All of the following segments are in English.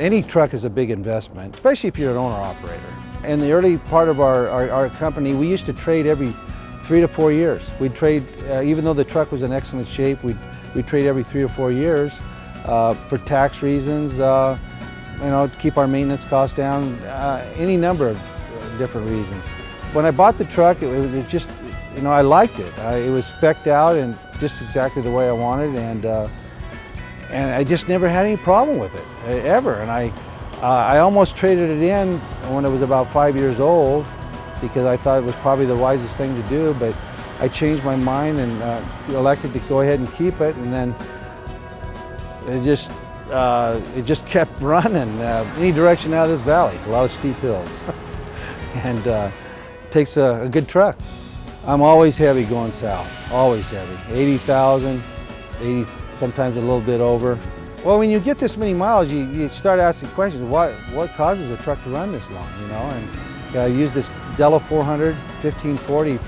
Any truck is a big investment, especially if you're an owner-operator. In the early part of our company, we used to trade every 3 to 4 years. We'd trade, even though the truck was in excellent shape, we'd trade every 3 to 4 years for tax reasons, you know, to keep our maintenance costs down, any number of different reasons. When I bought the truck, it just, you know, I liked it. It was spec'd out and just exactly the way I wanted, and I just never had any problem with it, ever. And I almost traded it in when it was about 5 years old because I thought it was probably the wisest thing to do, but I changed my mind and elected to go ahead and keep it, and then it just kept running any direction out of this valley, a lot of steep hills. And it takes a good truck. I'm always heavy going south, always heavy. 80,000, 80, sometimes a little bit over. Well, when you get this many miles, you start asking questions. What causes a truck to run this long, you know? And I used this Delo 400 1540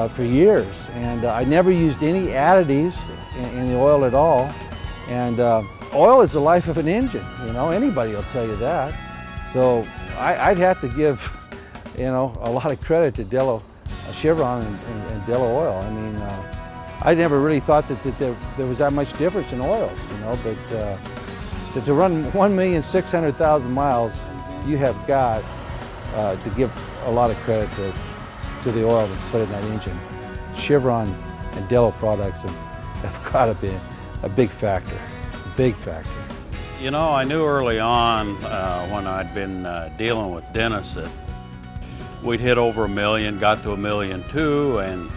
for years, and I never used any additives in the oil at all. And oil is the life of an engine, you know, anybody will tell you that. So I'd have to give, you know, a lot of credit to Chevron and Delo Oil. I mean, I never really thought that there was that much difference in oils, you know, but to run 1,600,000 miles, you have got to give a lot of credit to the oil that's put in that engine. Chevron and Delo products have got to be a big factor, You know, I knew early on when I'd been dealing with Dennis that we'd hit over 1 million, got to 1.2 million, and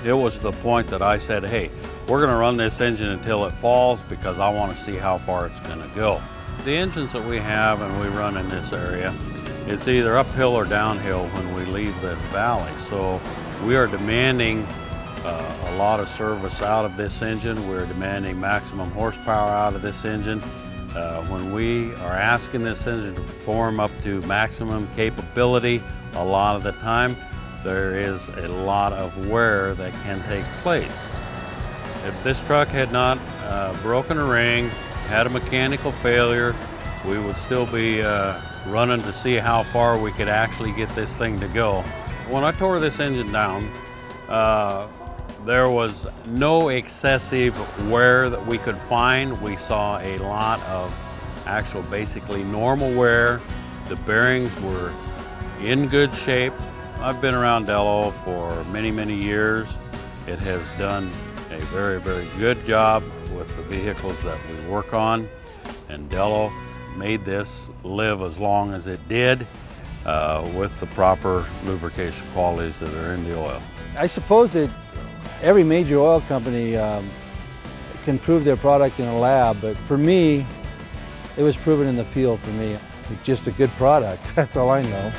it was the point that I said, hey, we're going to run this engine until it falls because I want to see how far it's going to go. The engines that we have and we run in this area, it's either uphill or downhill when we leave this valley. So we are demanding a lot of service out of this engine. We're demanding maximum horsepower out of this engine. When we are asking this engine to perform up to maximum capability, a lot of the time there is a lot of wear that can take place. If this truck had not broken a ring, had a mechanical failure, we would still be running to see how far we could actually get this thing to go. When I tore this engine down, there was no excessive wear that we could find. We saw a lot of actual basically normal wear. The bearings were in good shape. I've been around Delo for many, many years. It has done a very, very good job with the vehicles that we work on, and Delo made this live as long as it did with the proper lubrication qualities that are in the oil. I suppose that every major oil company can prove their product in a lab, but for me, it was proven in the field for me. It's just a good product, that's all I know.